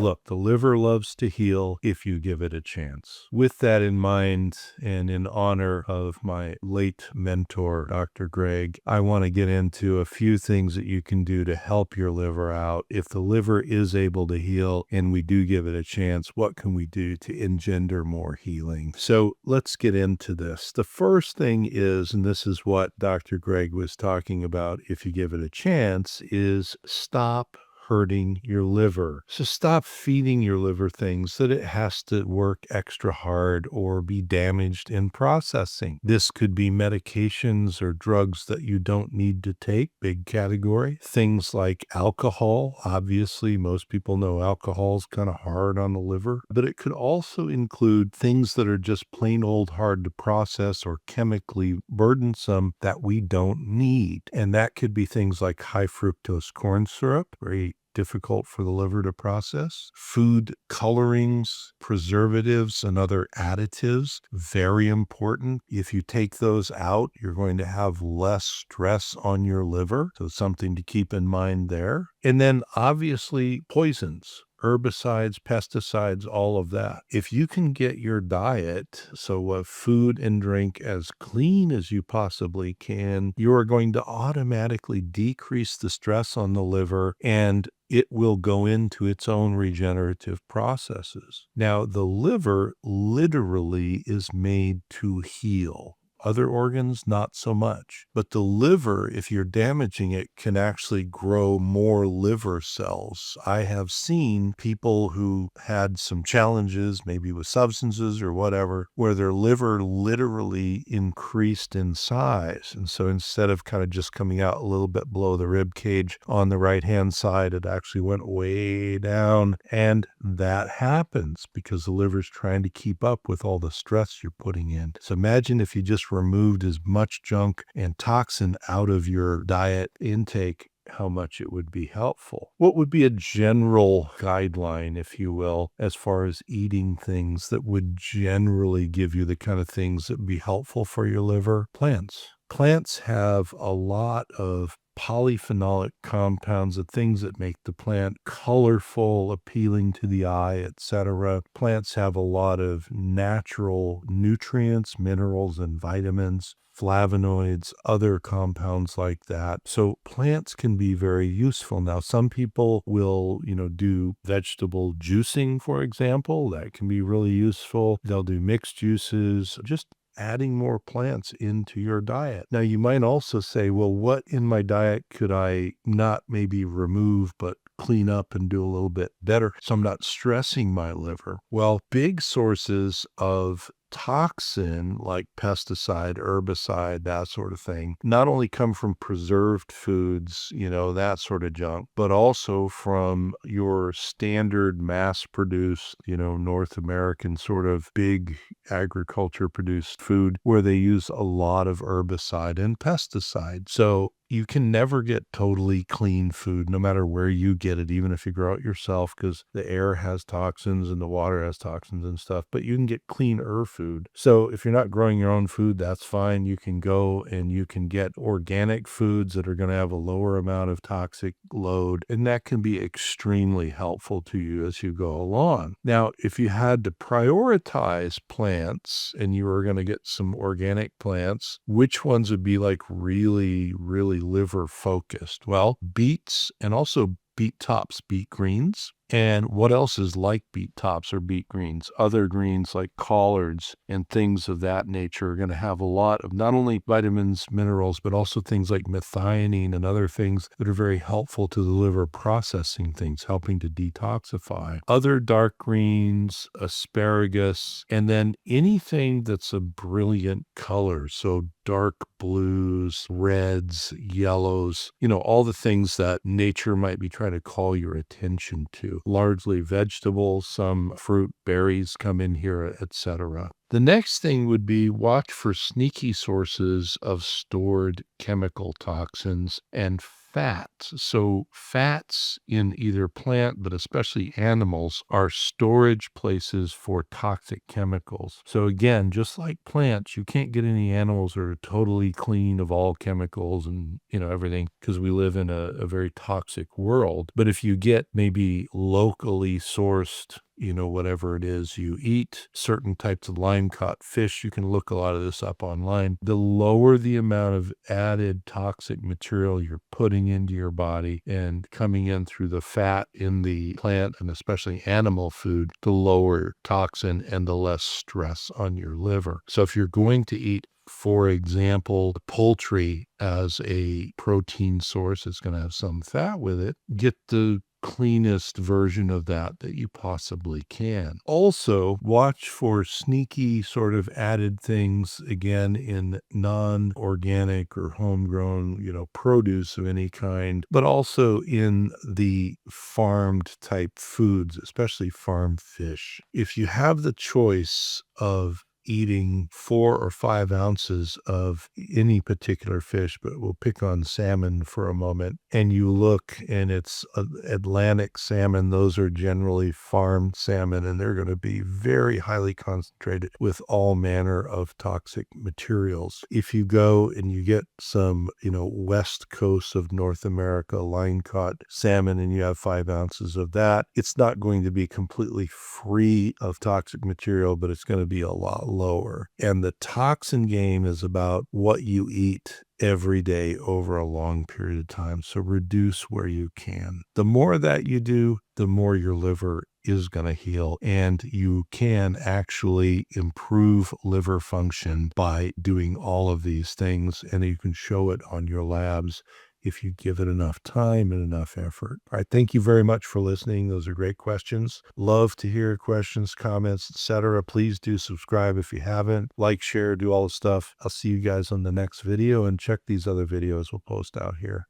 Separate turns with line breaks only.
Look, the liver loves to heal if you give it a chance. With that in mind, and in honor of my late mentor, Dr. Greg, I want to get into a few things that you can do to help your liver out. If the liver is able to heal and we do give it a chance, what can we do to engender more healing? So let's get into this. The first thing is, and this is what Dr. Greg was talking about, if you give it a chance, is stop hurting your liver. So stop feeding your liver things that it has to work extra hard or be damaged in processing. This could be medications or drugs that you don't need to take, big category. Things like alcohol. Obviously, most people know alcohol is kind of hard on the liver, but it could also include things that are just plain old hard to process or chemically burdensome that we don't need. And that could be things like high fructose corn syrup, very difficult for the liver to process. Food colorings, preservatives, and other additives, very important. If you take those out, you're going to have less stress on your liver. So something to keep in mind there. And then obviously poisons. Herbicides, pesticides, all of that. If you can get your diet, so food and drink, as clean as you possibly can, you are going to automatically decrease the stress on the liver, and it will go into its own regenerative processes. Now, the liver literally is made to heal. Other organs, not so much. But the liver, if you're damaging it, can actually grow more liver cells. I have seen people who had some challenges, maybe with substances or whatever, where their liver literally increased in size. And so instead of kind of just coming out a little bit below the rib cage on the right-hand side, it actually went way down. And that happens because the liver's trying to keep up with all the stress you're putting in. So imagine if you just removed as much junk and toxin out of your diet intake, how much it would be helpful. What would be a general guideline, if you will, as far as eating things that would generally give you the kind of things that would be helpful for your liver? Plants. Plants have a lot of polyphenolic compounds, the things that make the plant colorful, appealing to the eye, etc. Plants have a lot of natural nutrients, minerals, and vitamins, flavonoids, other compounds like that. So plants can be very useful. Now, some people will, do vegetable juicing, for example. That can be really useful. They'll do mixed juices, just adding more plants into your diet. Now, you might also say, well, what in my diet could I not maybe remove, but clean up and do a little bit better so I'm not stressing my liver? Well, big sources of toxin like pesticide, herbicide, that sort of thing, not only come from preserved foods, that sort of junk, but also from your standard mass-produced, North American sort of big agriculture-produced food where they use a lot of herbicide and pesticide. So you can never get totally clean food, no matter where you get it, even if you grow it yourself, because the air has toxins and the water has toxins and stuff, but you can get cleaner food. So if you're not growing your own food, that's fine. You can go and you can get organic foods that are going to have a lower amount of toxic load, and that can be extremely helpful to you as you go along. Now, if you had to prioritize plants and you were going to get some organic plants, which ones would be like really, really liver focused? Well, beets and also beet tops, beet greens. And what else is like beet tops or beet greens? Other greens like collards and things of that nature are going to have a lot of not only vitamins, minerals, but also things like methionine and other things that are very helpful to the liver processing things, helping to detoxify. Other dark greens, asparagus, and then anything that's a brilliant color. So dark blues, reds, yellows, all the things that nature might be trying to call your attention to. Largely vegetables, some fruit, berries come in here, etc. The next thing would be watch for sneaky sources of stored chemical toxins and fats. So, fats in either plant, but especially animals, are storage places for toxic chemicals. So, again, just like plants, you can't get any animals that are totally clean of all chemicals and, everything, because we live in a very toxic world. But if you get maybe locally sourced, whatever it is you eat, certain types of lime caught fish, you can look a lot of this up online. The lower the amount of added toxic material you're putting into your body and coming in through the fat in the plant and especially animal food, the lower toxin and the less stress on your liver. So if you're going to eat, for example, poultry as a protein source, it's going to have some fat with it. Get the cleanest version of that you possibly can. Also, watch for sneaky sort of added things, again, in non-organic or homegrown, produce of any kind, but also in the farmed type foods, especially farm fish. If you have the choice of eating 4 or 5 ounces of any particular fish, but we'll pick on salmon for a moment, and you look and it's Atlantic salmon, those are generally farmed salmon, and they're going to be very highly concentrated with all manner of toxic materials. If you go and you get some, west coast of North America line caught salmon and you have 5 ounces of that, it's not going to be completely free of toxic material, but it's going to be a lot lower. And the toxin game is about what you eat every day over a long period of time. So reduce where you can. The more that you do, the more your liver is going to heal. And you can actually improve liver function by doing all of these things. And you can show it on your labs if you give it enough time and enough effort. All right. Thank you very much for listening. Those are great questions. Love to hear questions, comments, etc. Please do subscribe if you haven't. Like, share, do all the stuff. I'll see you guys on the next video, and check these other videos we'll post out here.